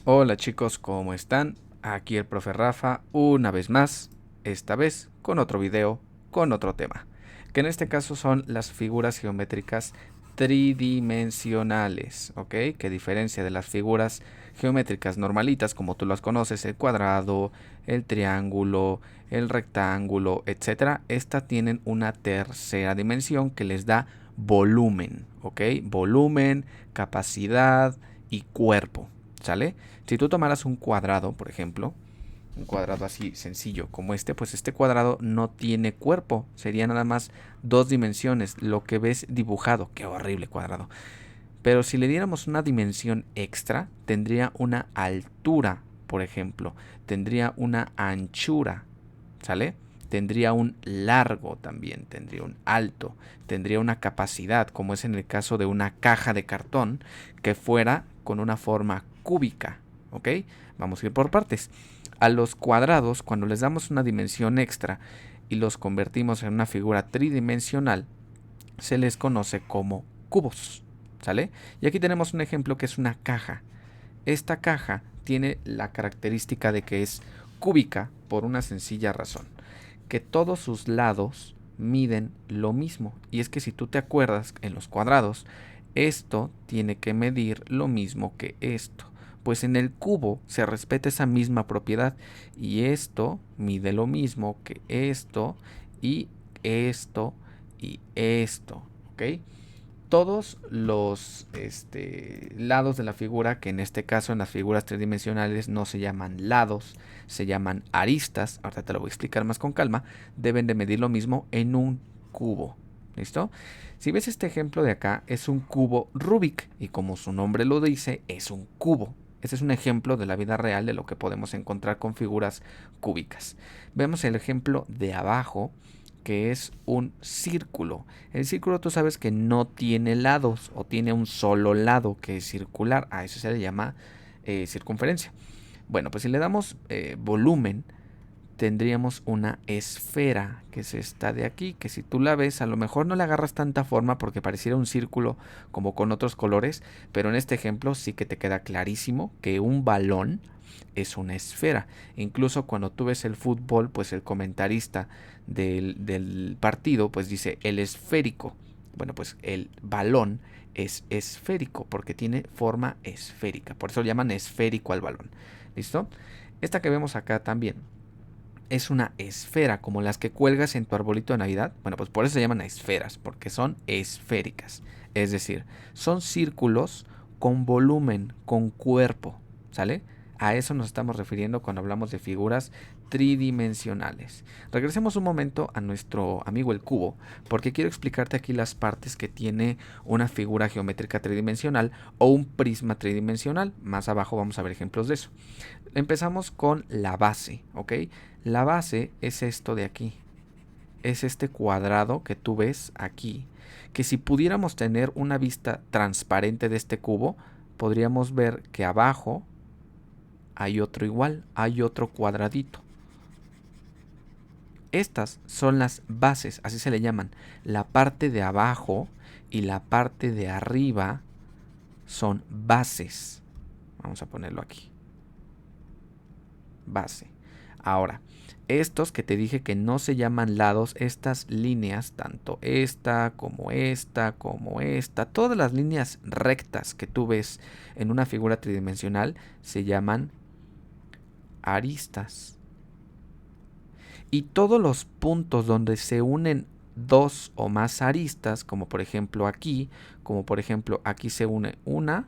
Hola chicos, ¿cómo están? Aquí el profe Rafa una vez más, esta vez con otro video, con otro tema, que en este caso son las figuras geométricas tridimensionales, ¿ok? Que a diferencia de las figuras geométricas normalitas, como tú las conoces, el cuadrado, el triángulo, el rectángulo, etcétera, estas tienen una tercera dimensión que les da volumen, ¿ok? Volumen, capacidad y cuerpo, ¿sale? Si tú tomaras un cuadrado, por ejemplo, un cuadrado así sencillo como este, pues este cuadrado no tiene cuerpo, sería nada más dos dimensiones, lo que ves dibujado. Qué horrible cuadrado. Pero si le diéramos una dimensión extra, tendría una altura, por ejemplo, tendría una anchura, ¿sale? Tendría un largo también, tendría un alto, tendría una capacidad, como es en el caso de una caja de cartón, que fuera con una forma cúbica, ¿ok? Vamos a ir por partes. A los cuadrados, cuando les damos una dimensión extra y los convertimos en una figura tridimensional, se les conoce como cubos, ¿sale? Y aquí tenemos un ejemplo que es una caja. Esta caja tiene la característica de que es cúbica por una sencilla razón, que todos sus lados miden lo mismo. Y es que si tú te acuerdas, en los cuadrados, esto tiene que medir lo mismo que esto. Pues en el cubo se respeta esa misma propiedad y esto mide lo mismo que esto y esto, ¿ok? Todos los lados de la figura, que en este caso en las figuras tridimensionales no se llaman lados, se llaman aristas, ahorita te lo voy a explicar más con calma, deben de medir lo mismo en un cubo. ¿Listo? Si ves este ejemplo de acá, es un cubo Rubik y como su nombre lo dice, es un cubo. Este es un ejemplo de la vida real de lo que podemos encontrar con figuras cúbicas. Vemos el ejemplo de abajo, que es un círculo. El círculo tú sabes que no tiene lados o tiene un solo lado que es circular. A eso se le llama circunferencia. Bueno, pues si le damos volumen, tendríamos una esfera, que es esta de aquí, que si tú la ves, a lo mejor no le agarras tanta forma porque pareciera un círculo como con otros colores, pero en este ejemplo sí que te queda clarísimo que un balón es una esfera. Incluso cuando tú ves el fútbol, pues el comentarista del partido, pues dice el esférico. Bueno, pues el balón es esférico porque tiene forma esférica. Por eso lo llaman esférico al balón. ¿Listo? Esta que vemos acá también es una esfera, como las que cuelgas en tu arbolito de Navidad. Bueno, pues por eso se llaman esferas, porque son esféricas. Es decir, son círculos con volumen, con cuerpo, ¿sale? A eso nos estamos refiriendo cuando hablamos de figuras tridimensionales. Regresemos un momento a nuestro amigo el cubo, porque quiero explicarte aquí las partes que tiene una figura geométrica tridimensional o un prisma tridimensional. Más abajo vamos a ver ejemplos de eso. Empezamos con la base, ¿ok? La base es esto de aquí. Es este cuadrado que tú ves aquí. Que si pudiéramos tener una vista transparente de este cubo, podríamos ver que abajo hay otro igual, hay otro cuadradito. Estas son las bases, así se le llaman. La parte de abajo y la parte de arriba son bases. Vamos a ponerlo aquí. Base. Ahora, estos que te dije que no se llaman lados, estas líneas, tanto esta, todas las líneas rectas que tú ves en una figura tridimensional se llaman aristas. Y todos los puntos donde se unen dos o más aristas, como por ejemplo aquí, se une una,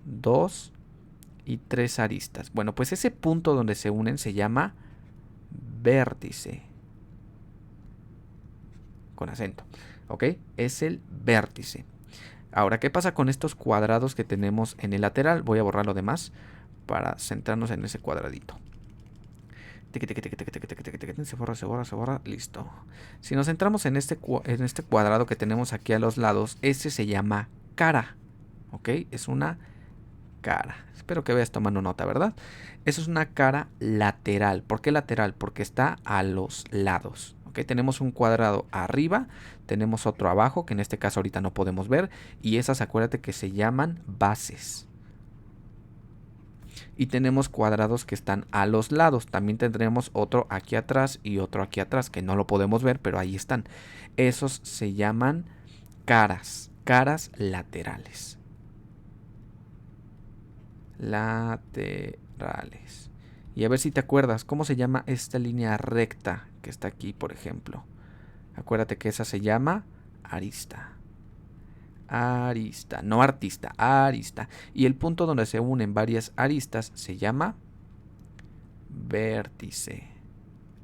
dos y tres aristas. Bueno, pues ese punto donde se unen se llama vértice. Con acento. ¿Ok? Es el vértice. Ahora, ¿qué pasa con estos cuadrados que tenemos en el lateral? Voy a borrar lo demás para centrarnos en ese cuadradito. Se borra, listo. Si nos centramos en este cuadrado que tenemos aquí a los lados, ese se llama cara. ¿Ok? Es una cara. Espero que vayas tomando nota, ¿verdad? Eso es una cara lateral. ¿Por qué lateral? Porque está a los lados. ¿Ok? Tenemos un cuadrado arriba, tenemos otro abajo, que en este caso ahorita no podemos ver, y esas acuérdate que se llaman bases. y tenemos cuadrados que están a los lados. También tendremos otro aquí atrás y otro aquí atrás, que no lo podemos ver, pero ahí están. Esos se llaman caras laterales. Laterales. Y a ver si te acuerdas, ¿cómo se llama esta línea recta que está aquí, por ejemplo? Acuérdate que esa se llama arista. Arista, no artista, arista. Y el punto donde se unen varias aristas se llama vértice.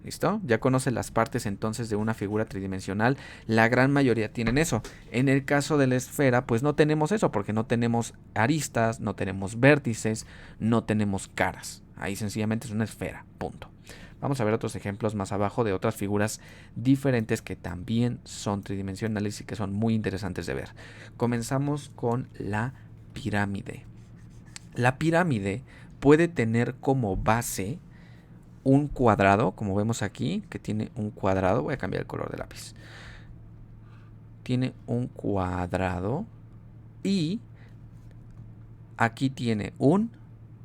¿Listo? Ya conoces las partes entonces de una figura tridimensional. La gran mayoría tienen eso. En el caso de la esfera, pues no tenemos eso, porque no tenemos aristas, no tenemos vértices, no tenemos caras. Ahí sencillamente es una esfera, punto. Vamos a ver otros ejemplos más abajo de otras figuras diferentes que también son tridimensionales y que son muy interesantes de ver. Comenzamos con la pirámide. La pirámide puede tener como base un cuadrado, como vemos aquí, que tiene un cuadrado. Voy a cambiar el color de lápiz. Tiene un cuadrado y aquí tiene un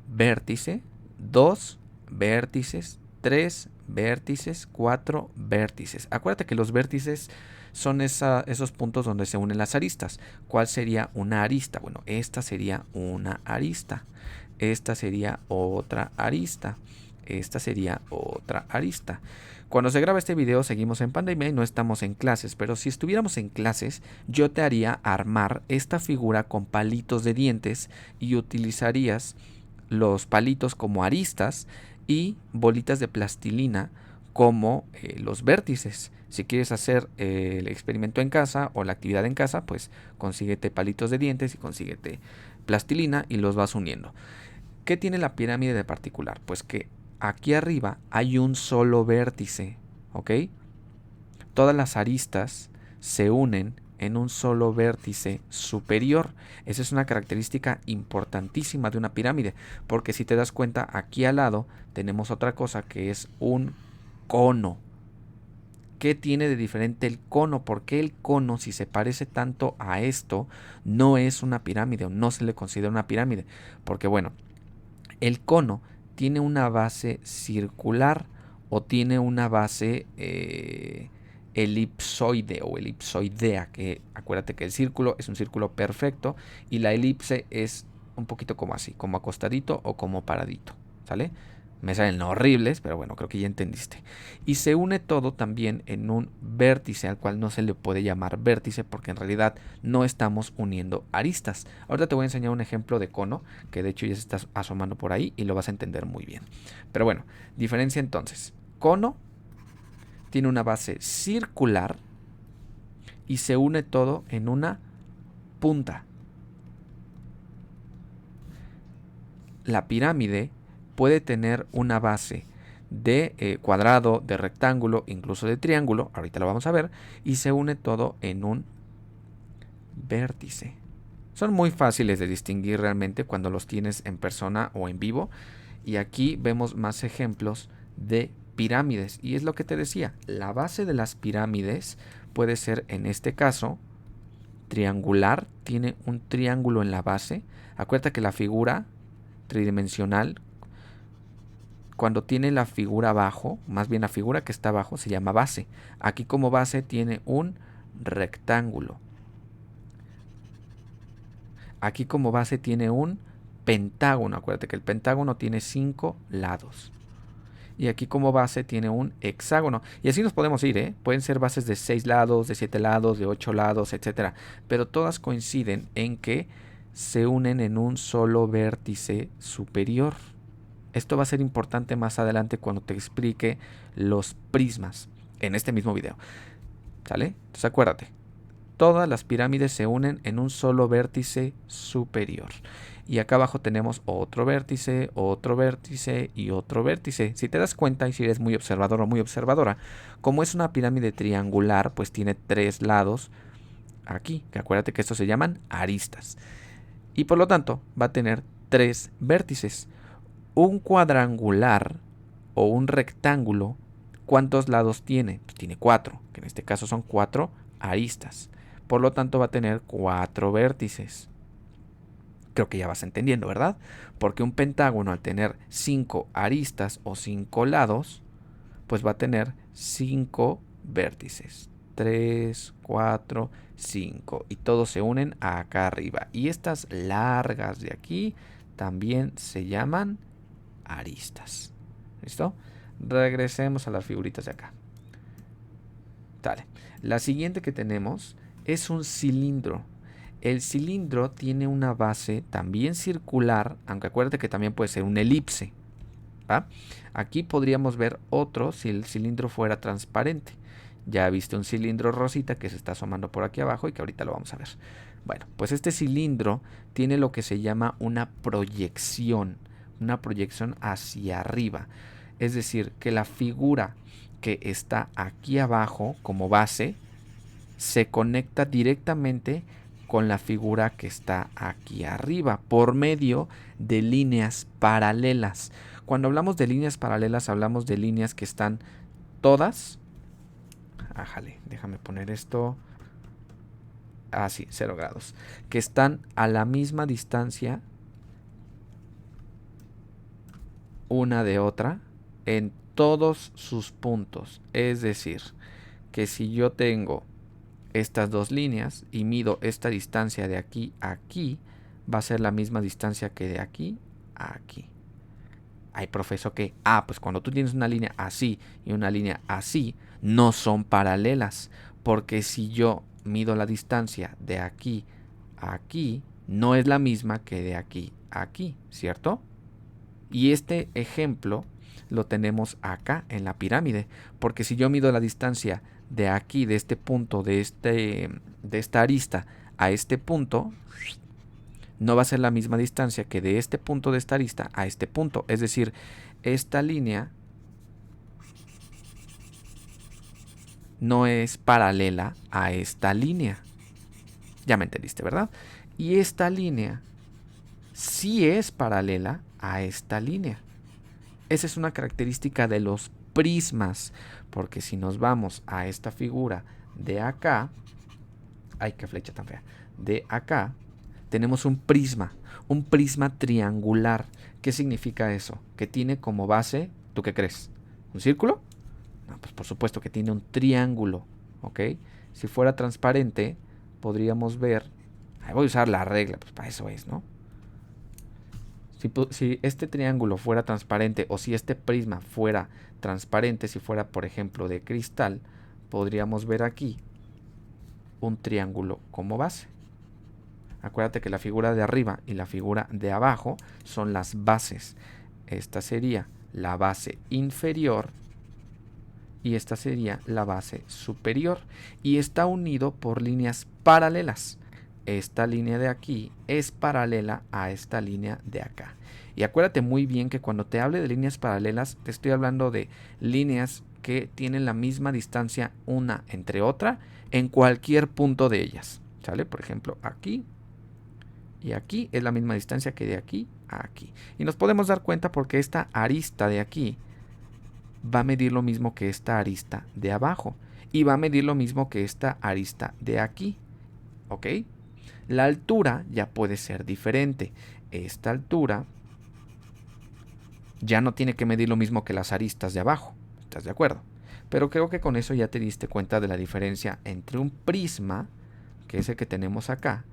vértice, dos vértices, 3 vértices, 4 vértices. Acuérdate que los vértices son esos puntos donde se unen las aristas. ¿Cuál sería una arista? Bueno, esta sería una arista. Esta sería otra arista. Esta sería otra arista. Cuando se graba este video seguimos en pandemia y no estamos en clases, pero si estuviéramos en clases yo te haría armar esta figura con palitos de dientes y utilizarías los palitos como aristas y bolitas de plastilina como los vértices. Si quieres hacer el experimento en casa o la actividad en casa, pues consíguete palitos de dientes y consíguete plastilina y los vas uniendo. ¿Qué tiene la pirámide de particular? Pues que aquí arriba hay un solo vértice, ¿ok? Todas las aristas se unen en un solo vértice superior. Esa es una característica importantísima de una pirámide, porque si te das cuenta, aquí al lado tenemos otra cosa que es un cono. ¿Qué tiene de diferente el cono? ¿Por qué el cono, si se parece tanto a esto, no es una pirámide o no se le considera una pirámide? Porque bueno, el cono tiene una base circular o tiene una base elipsoide o elipsoidea, que acuérdate que el círculo es un círculo perfecto y la elipse es un poquito como así, como acostadito o como paradito, ¿sale? Me salen horribles, pero bueno, creo que ya entendiste. Y se une todo también en un vértice, al cual no se le puede llamar vértice porque en realidad no estamos uniendo aristas. Ahorita te voy a enseñar un ejemplo de cono, que de hecho ya se está asomando por ahí y lo vas a entender muy bien. Pero bueno, diferencia entonces. Cono tiene una base circular y se une todo en una punta. La pirámide puede tener una base de cuadrado, de rectángulo, incluso de triángulo, ahorita lo vamos a ver, y se une todo en un vértice. Son muy fáciles de distinguir realmente cuando los tienes en persona o en vivo, y aquí vemos más ejemplos de pirámides, y es lo que te decía, la base de las pirámides puede ser, en este caso, triangular, tiene un triángulo en la base. Acuérdate que la figura tridimensional, cuando tiene la figura abajo, más bien la figura que está abajo, se llama base. Aquí como base tiene un rectángulo. Aquí como base tiene un pentágono. Acuérdate que el pentágono tiene 5 lados. Y aquí como base tiene un hexágono. Y así nos podemos ir, ¿eh? Pueden ser bases de 6 lados, de 7 lados, de 8 lados, etc. Pero todas coinciden en que se unen en un solo vértice superior. Esto va a ser importante más adelante cuando te explique los prismas en este mismo video. ¿Sale? Entonces acuérdate, todas las pirámides se unen en un solo vértice superior. Y acá abajo tenemos otro vértice y otro vértice. Si te das cuenta y si eres muy observador o muy observadora, como es una pirámide triangular, pues tiene 3 lados aquí, que acuérdate que estos se llaman aristas. Y por lo tanto va a tener 3 vértices. Un cuadrangular o un rectángulo, ¿cuántos lados tiene? Pues tiene 4, que en este caso son 4 aristas. Por lo tanto va a tener 4 vértices. Creo que ya vas entendiendo, ¿verdad? Porque un pentágono al tener 5 aristas o 5 lados, pues va a tener 5 vértices. 3, 4, 5. Y todos se unen acá arriba. Y estas largas de aquí también se llaman aristas. ¿Listo? Regresemos a las figuritas de acá. Dale. La siguiente que tenemos es un cilindro. El cilindro tiene una base también circular, aunque acuérdate que también puede ser un elipse, ¿va? Aquí podríamos ver otro si el cilindro fuera transparente. Ya viste un cilindro rosita que se está asomando por aquí abajo y que ahorita lo vamos a ver. Bueno, pues este cilindro tiene lo que se llama una proyección hacia arriba. Es decir, que la figura que está aquí abajo como base se conecta directamente con la figura que está aquí arriba por medio de líneas paralelas. Cuando hablamos de líneas paralelas, hablamos de líneas que están todas. Ájale, déjame poner esto. Así, 0 grados. Que están a la misma distancia una de otra en todos sus puntos. Es decir, que si yo tengo estas dos líneas y mido esta distancia de aquí a aquí, va a ser la misma distancia que de aquí a aquí. Hay profesor que, pues cuando tú tienes una línea así y una línea así, no son paralelas, porque si yo mido la distancia de aquí a aquí, no es la misma que de aquí a aquí, ¿cierto? Y este ejemplo lo tenemos acá en la pirámide, porque si yo mido la distancia de aquí, de este punto, de esta arista a este punto, no va a ser la misma distancia que de este punto de esta arista a este punto. Es decir, esta línea no es paralela a esta línea. Ya me entendiste, ¿verdad? Y esta línea sí es paralela a esta línea. Esa es una característica de los prismas, porque si nos vamos a esta figura de acá, ¡ay, qué flecha tan fea! De acá tenemos un prisma triangular. ¿Qué significa eso? Que tiene como base, ¿tú qué crees? ¿Un círculo? No, pues por supuesto que tiene un triángulo, ¿ok? Si fuera transparente, podríamos ver, voy a usar la regla, pues para eso es, ¿no? Si este triángulo fuera transparente o si este prisma fuera transparente, si fuera por ejemplo de cristal, podríamos ver aquí un triángulo como base. Acuérdate que la figura de arriba y la figura de abajo son las bases. Esta sería la base inferior y esta sería la base superior. Y está unido por líneas paralelas. Esta línea de aquí es paralela a esta línea de acá. Y acuérdate muy bien que cuando te hable de líneas paralelas, te estoy hablando de líneas que tienen la misma distancia una entre otra en cualquier punto de ellas. ¿Sale? Por ejemplo, aquí y aquí es la misma distancia que de aquí a aquí. Y nos podemos dar cuenta porque esta arista de aquí va a medir lo mismo que esta arista de abajo. Y va a medir lo mismo que esta arista de aquí. ¿Ok? La altura ya puede ser diferente. Esta altura ya no tiene que medir lo mismo que las aristas de abajo. ¿Estás de acuerdo? Pero creo que con eso ya te diste cuenta de la diferencia entre un prisma, que es el que tenemos acá,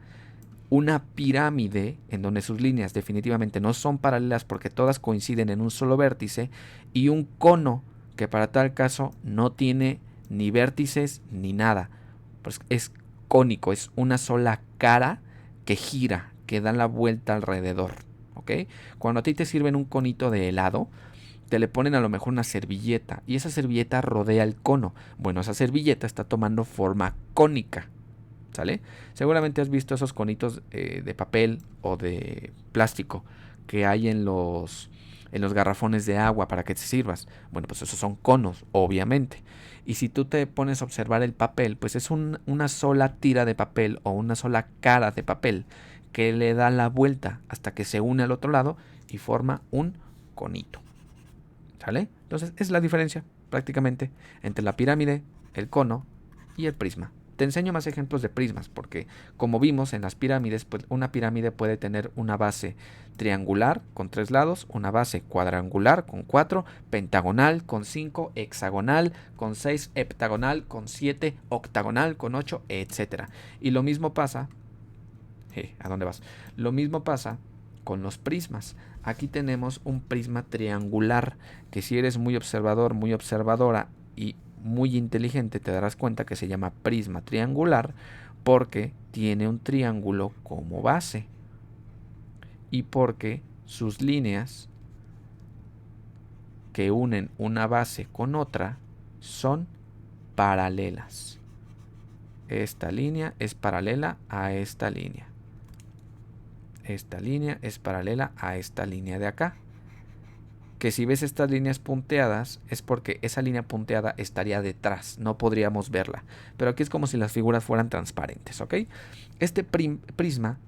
una pirámide en donde sus líneas definitivamente no son paralelas porque todas coinciden en un solo vértice, y un cono que para tal caso no tiene ni vértices ni nada. Pues es cónico, es una sola cara que gira, que da la vuelta alrededor, ¿ok? Cuando a ti te sirven un conito de helado, te le ponen a lo mejor una servilleta y esa servilleta rodea el cono. Bueno, esa servilleta está tomando forma cónica, ¿sale? Seguramente has visto esos conitos de papel o de plástico que hay en los garrafones de agua para que te sirvas. Bueno, pues esos son conos, obviamente. Y si tú te pones a observar el papel, pues es una sola tira de papel o una sola cara de papel que le da la vuelta hasta que se une al otro lado y forma un conito. ¿Sale? Entonces es la diferencia prácticamente entre la pirámide, el cono y el prisma. Te enseño más ejemplos de prismas, porque como vimos en las pirámides, pues una pirámide puede tener una base triangular con 3 lados, una base cuadrangular con 4, pentagonal con 5, hexagonal con 6, heptagonal con 7, octagonal con 8, etc. Y lo mismo pasa, ¿a dónde vas? Lo mismo pasa con los prismas. Aquí tenemos un prisma triangular, que si eres muy observador, muy observadora y muy inteligente, te darás cuenta que se llama prisma triangular porque tiene un triángulo como base y porque sus líneas que unen una base con otra son paralelas. Esta línea es paralela a esta línea. Esta línea es paralela a esta línea de acá. Que si ves estas líneas punteadas es porque esa línea punteada estaría detrás, no podríamos verla. Pero aquí es como si las figuras fueran transparentes, ¿ok? Este prisma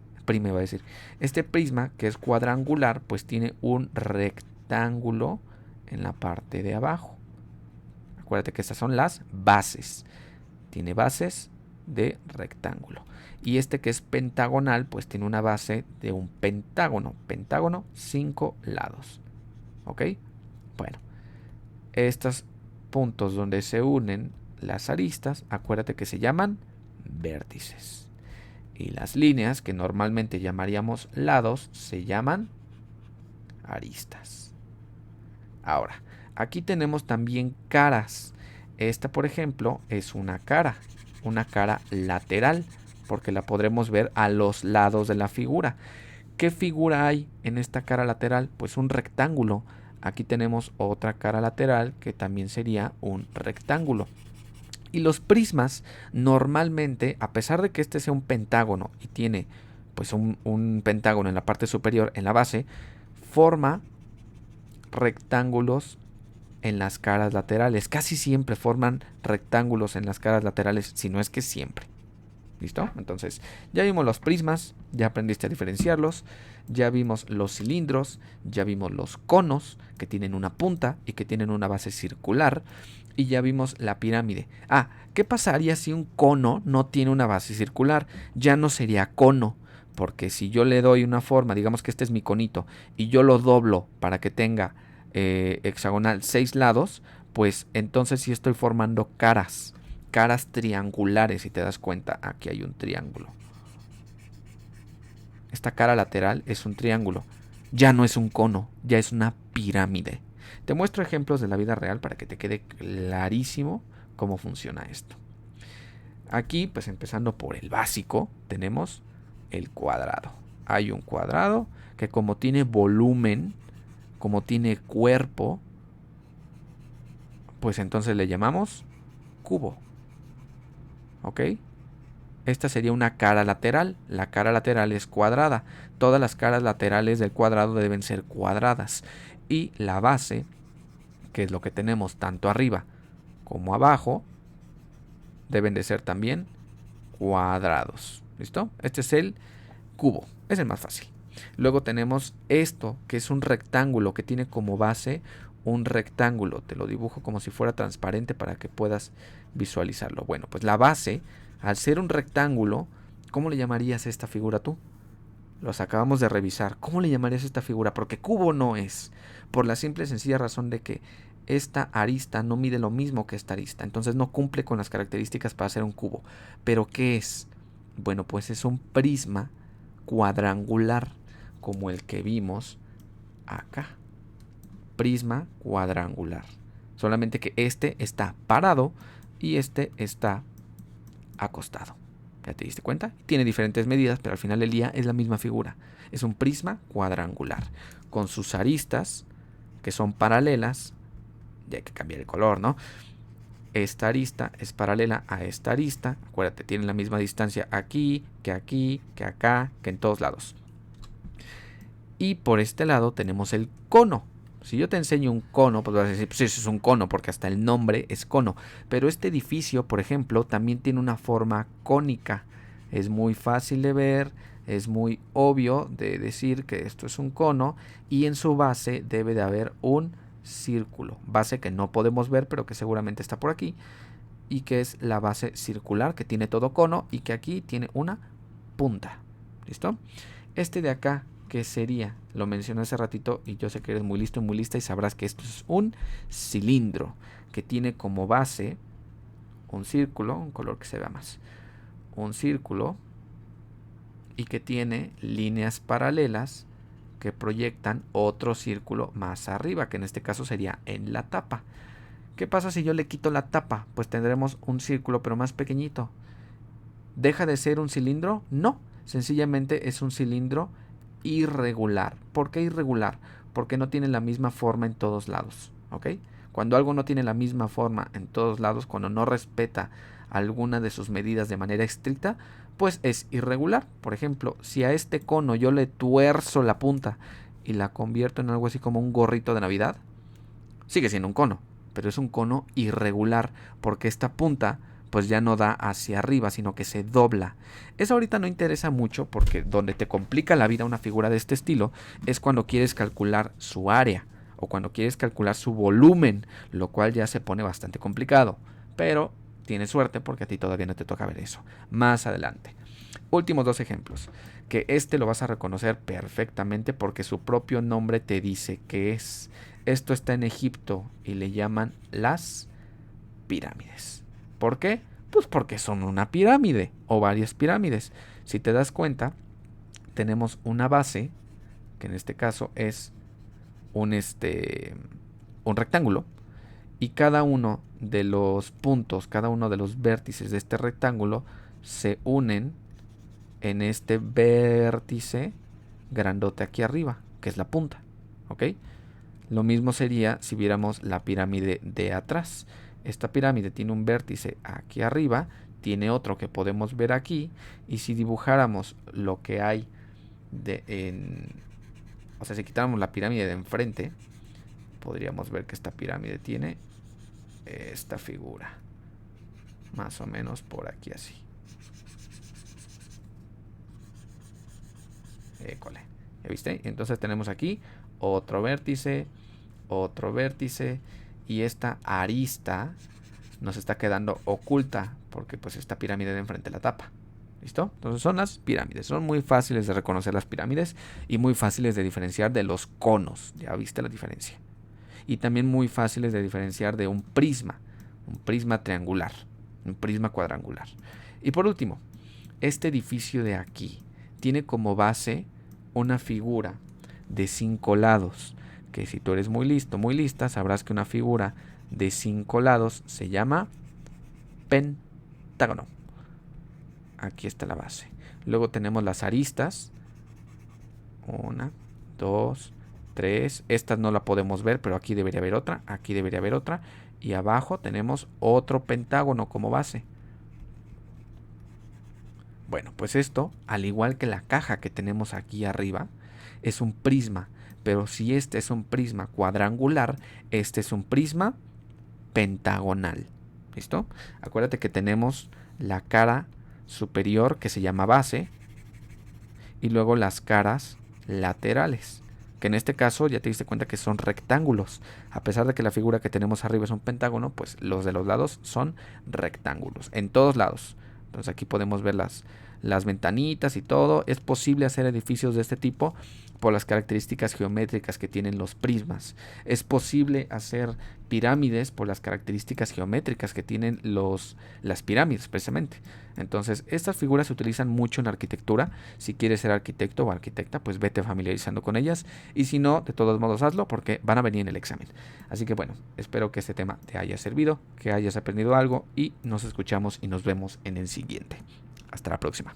que es cuadrangular, pues tiene un rectángulo en la parte de abajo. Acuérdate que estas son las bases. Tiene bases de rectángulo. Y este que es pentagonal, pues tiene una base de un pentágono. Pentágono, 5 lados. ¿Ok? Bueno, estos puntos donde se unen las aristas, acuérdate que se llaman vértices. Y las líneas, que normalmente llamaríamos lados, se llaman aristas. Ahora, aquí tenemos también caras. Esta, por ejemplo, es una cara lateral, porque la podremos ver a los lados de la figura. ¿Qué figura hay en esta cara lateral? Pues un rectángulo. Aquí tenemos otra cara lateral que también sería un rectángulo. Y los prismas normalmente, a pesar de que este sea un pentágono y tiene pues un pentágono en la parte superior, en la base, forma rectángulos en las caras laterales. Casi siempre forman rectángulos en las caras laterales, si no es que siempre. ¿Listo? Entonces, ya vimos los prismas, ya aprendiste a diferenciarlos, ya vimos los cilindros, ya vimos los conos, que tienen una punta y que tienen una base circular, y ya vimos la pirámide. ¿Qué pasaría si un cono no tiene una base circular? Ya no sería cono, porque si yo le doy una forma, digamos que este es mi conito, y yo lo doblo para que tenga hexagonal 6 lados, pues entonces sí estoy formando caras triangulares. Si te das cuenta, aquí hay un triángulo. Esta cara lateral es un triángulo. Ya no es un cono, ya es una pirámide. Te muestro ejemplos de la vida real para que te quede clarísimo cómo funciona esto. Aquí, pues empezando por el básico, tenemos el cuadrado. Hay un cuadrado que como tiene volumen, como tiene cuerpo, pues entonces le llamamos cubo. ¿Ok? Esta sería una cara lateral. La cara lateral es cuadrada. Todas las caras laterales del cuadrado deben ser cuadradas. Y la base, que es lo que tenemos tanto arriba como abajo, deben de ser también cuadrados. ¿Listo? Este es el cubo. Es el más fácil. Luego tenemos esto, que es un rectángulo, que tiene como base un rectángulo. Te lo dibujo como si fuera transparente para que puedas visualizarlo. Bueno, pues la base, al ser un rectángulo, ¿cómo le llamarías a esta figura tú? Los acabamos de revisar. ¿Cómo le llamarías a esta figura? Porque cubo no es. Por la simple y sencilla razón de que esta arista no mide lo mismo que esta arista. Entonces no cumple con las características para ser un cubo. ¿Pero qué es? Bueno, pues es un prisma cuadrangular, como el que vimos acá. Prisma cuadrangular. Solamente que este está parado y este está acostado. ¿Ya te diste cuenta? Tiene diferentes medidas, pero al final del día es la misma figura. Es un prisma cuadrangular, con sus aristas, que son paralelas. Ya hay que cambiar el color, ¿no? Esta arista es paralela a esta arista. Acuérdate, tienen la misma distancia aquí, que acá, que en todos lados. Y por este lado tenemos el cono. Si yo te enseño un cono, pues vas a decir, pues eso es un cono, porque hasta el nombre es cono. Pero este edificio, por ejemplo, también tiene una forma cónica. Es muy fácil de ver, es muy obvio de decir que esto es un cono, y en su base debe de haber un círculo. Base que no podemos ver, pero que seguramente está por aquí. y que es la base circular que tiene todo cono y que aquí tiene una punta. ¿Listo? Este de acá, que sería, lo mencioné hace ratito y yo sé que eres muy listo y muy lista y sabrás que esto es un cilindro que tiene como base un círculo, un color que se vea más, un círculo y que tiene líneas paralelas que proyectan otro círculo más arriba, que en este caso sería en la tapa. ¿Qué pasa si yo le quito la tapa? Pues tendremos un círculo pero más pequeñito. ¿Deja de ser un cilindro? No, sencillamente es un cilindro irregular. ¿Por qué irregular? Porque no tiene la misma forma en todos lados, ¿ok? Cuando algo no tiene la misma forma en todos lados, cuando no respeta alguna de sus medidas de manera estricta, pues es irregular. Por ejemplo, si a este cono yo le tuerzo la punta y la convierto en algo así como un gorrito de Navidad, sigue siendo un cono, pero es un cono irregular porque esta punta pues ya no da hacia arriba, sino que se dobla. Eso ahorita no interesa mucho porque donde te complica la vida una figura de este estilo es cuando quieres calcular su área o cuando quieres calcular su volumen, lo cual ya se pone bastante complicado. Pero tienes suerte porque a ti todavía no te toca ver eso. Más adelante. Últimos dos ejemplos, que este lo vas a reconocer perfectamente porque su propio nombre te dice que es. Esto está en Egipto y le llaman las pirámides. ¿Por qué? Pues porque son una pirámide o varias pirámides. Si te das cuenta, tenemos una base, que en este caso es un rectángulo, y cada uno de los puntos, cada uno de los vértices de este rectángulo se unen en este vértice grandote aquí arriba, que es la punta, ¿ok? Lo mismo sería si viéramos la pirámide de atrás. Esta pirámide tiene un vértice aquí arriba, tiene otro que podemos ver aquí, y si dibujáramos lo que hay o sea, si quitáramos la pirámide de enfrente, podríamos ver que esta pirámide tiene esta figura, más o menos por aquí así. École, ¿ya viste? Entonces tenemos aquí otro vértice, y esta arista nos está quedando oculta porque pues esta pirámide de enfrente la tapa. ¿Listo? Entonces son las pirámides. Son muy fáciles de reconocer las pirámides y muy fáciles de diferenciar de los conos. Ya viste la diferencia. Y también muy fáciles de diferenciar de un prisma triangular, un prisma cuadrangular. Y por último, este edificio de aquí tiene como base una figura de 5 lados, que si tú eres muy listo, muy lista, sabrás que una figura de 5 lados se llama pentágono. Aquí está la base. Luego tenemos las aristas. 1, 2, 3. Esta no la podemos ver, pero aquí debería haber otra. Aquí debería haber otra. Y abajo tenemos otro pentágono como base. Bueno, pues esto, al igual que la caja que tenemos aquí arriba, es un prisma. Pero si este es un prisma cuadrangular, este es un prisma pentagonal. ¿Listo? Acuérdate que tenemos la cara superior que se llama base y luego las caras laterales, que en este caso ya te diste cuenta que son rectángulos. A pesar de que la figura que tenemos arriba es un pentágono, pues los de los lados son rectángulos, en todos lados. Entonces aquí podemos ver las ventanitas y todo. Es posible hacer edificios de este tipo por las características geométricas que tienen los prismas. Es posible hacer pirámides por las características geométricas que tienen las pirámides, precisamente. Entonces, estas figuras se utilizan mucho en arquitectura. Si quieres ser arquitecto o arquitecta, pues vete familiarizando con ellas. Y si no, de todos modos hazlo porque van a venir en el examen. Así que bueno, espero que este tema te haya servido, que hayas aprendido algo y nos escuchamos y nos vemos en el siguiente. Hasta la próxima.